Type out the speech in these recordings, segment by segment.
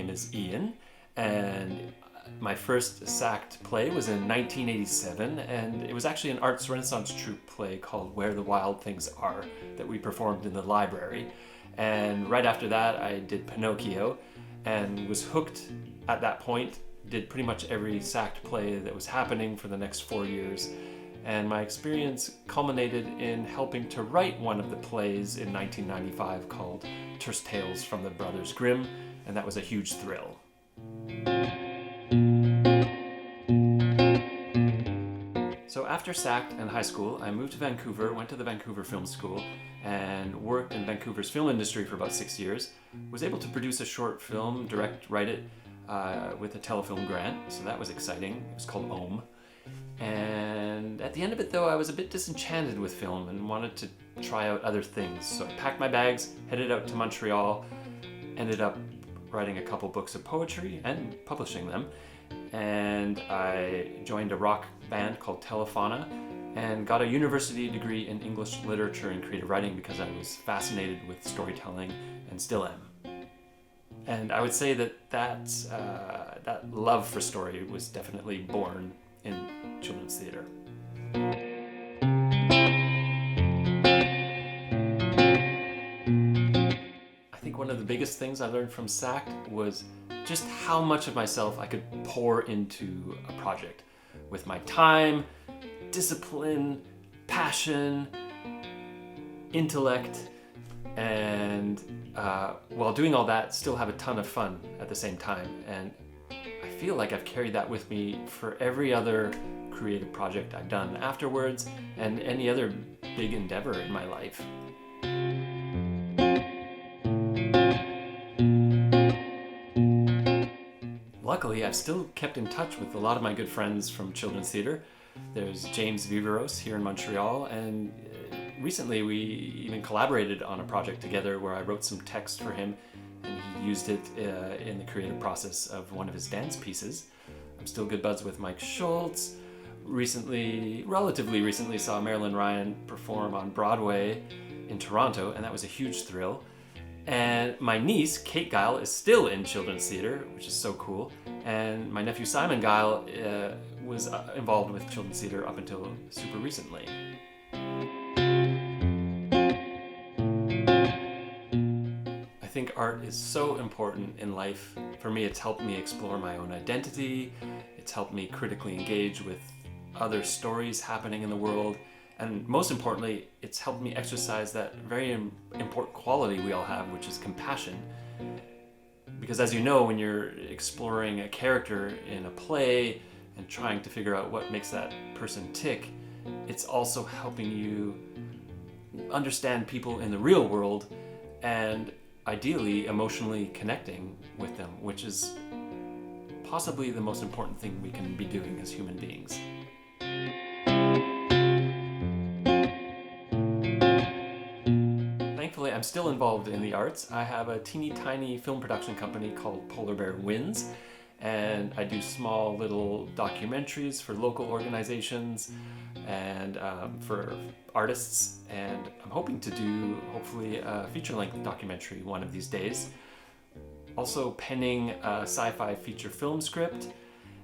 name is Ian, and my first SACT play was in 1987, and it was actually an Arts Renaissance troupe play called Where the Wild Things Are that we performed in the library. And right after that, I did Pinocchio and was hooked at that point, did pretty much every SACT play that was happening for the next 4 years. And my experience culminated in helping to write one of the plays in 1995 called Terse Tales from the Brothers Grimm, and that was a huge thrill. So after SACT and high school, I moved to Vancouver, went to the Vancouver Film School, and worked in Vancouver's film industry for about 6 years. Was able to produce a short film, write it with a telefilm grant, so that was exciting. It was called Ohm. And at the end of it, though, I was a bit disenchanted with film and wanted to try out other things. So I packed my bags, headed out to Montreal, ended up writing a couple books of poetry and publishing them. And I joined a rock band called Telefauna and got a university degree in English literature and creative writing because I was fascinated with storytelling and still am. And I would say that love for story was definitely born in children's theater. I think one of the biggest things I learned from SACT was just how much of myself I could pour into a project with my time, discipline, passion, intellect, and while doing all that, still have a ton of fun at the same time. And I feel like I've carried that with me for every other creative project I've done afterwards and any other big endeavor in my life. Luckily, I've still kept in touch with a lot of my good friends from children's theater. There's James Viveros here in Montreal, and recently we even collaborated on a project together where I wrote some text for him and he used it in the creative process of one of his dance pieces. I'm still good buds with Mike Schultz. Relatively recently saw Marilyn Ryan perform on Broadway in Toronto, and that was a huge thrill. And my niece, Kate Guile, is still in children's theater, which is so cool. And my nephew, Simon Guile, was involved with children's theater up until super recently. I think art is so important in life. For me, it's helped me explore my own identity. It's helped me critically engage with other stories happening in the world. And most importantly, it's helped me exercise that very important quality we all have, which is compassion. Because as you know, when you're exploring a character in a play and trying to figure out what makes that person tick, it's also helping you understand people in the real world and ideally emotionally connecting with them, which is possibly the most important thing we can be doing as human beings. Thankfully, I'm still involved in the arts. I have a teeny tiny film production company called Polar Bear Wins, and I do small little documentaries for local organizations and for artists, and I'm hoping to do hopefully a feature-length documentary one of these days. Also penning a sci-fi feature film script,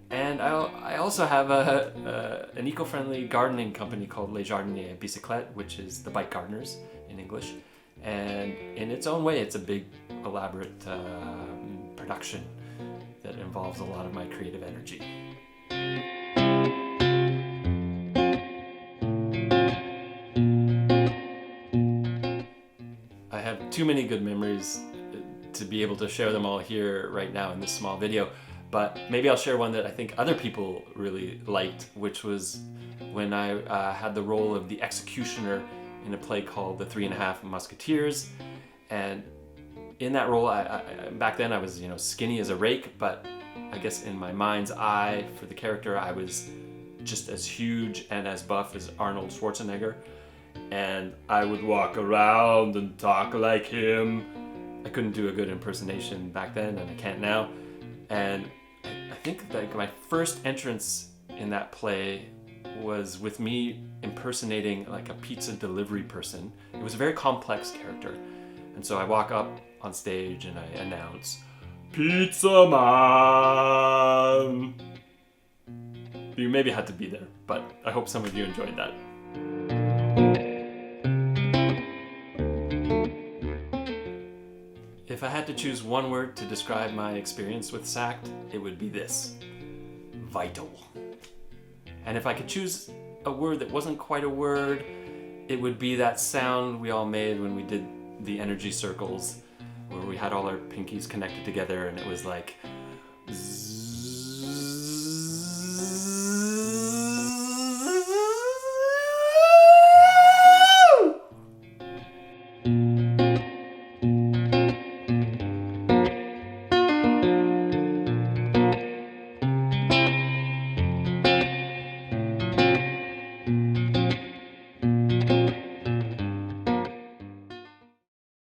and I also have an eco-friendly gardening company called Les Jardiniers Bicyclettes, which is the bike gardeners in English. And in its own way, it's a big, elaborate production that involves a lot of my creative energy. I have too many good memories to be able to share them all here right now in this small video, but maybe I'll share one that I think other people really liked, which was when I had the role of the executioner in a play called The 3.5 Musketeers. And in that role, I back then I was skinny as a rake, but I guess in my mind's eye for the character I was just as huge and as buff as Arnold Schwarzenegger, and I would walk around and talk like him. I couldn't do a good impersonation back then, and I can't now. And I think that my first entrance in that play was with me impersonating like a pizza delivery person. It was a very complex character. And so I walk up on stage and I announce, Pizza Man. You maybe had to be there, but I hope some of you enjoyed that. If I had to choose one word to describe my experience with SACT, it would be this: vital. And if I could choose a word that wasn't quite a word, it would be that sound we all made when we did the energy circles, where we had all our pinkies connected together and it was like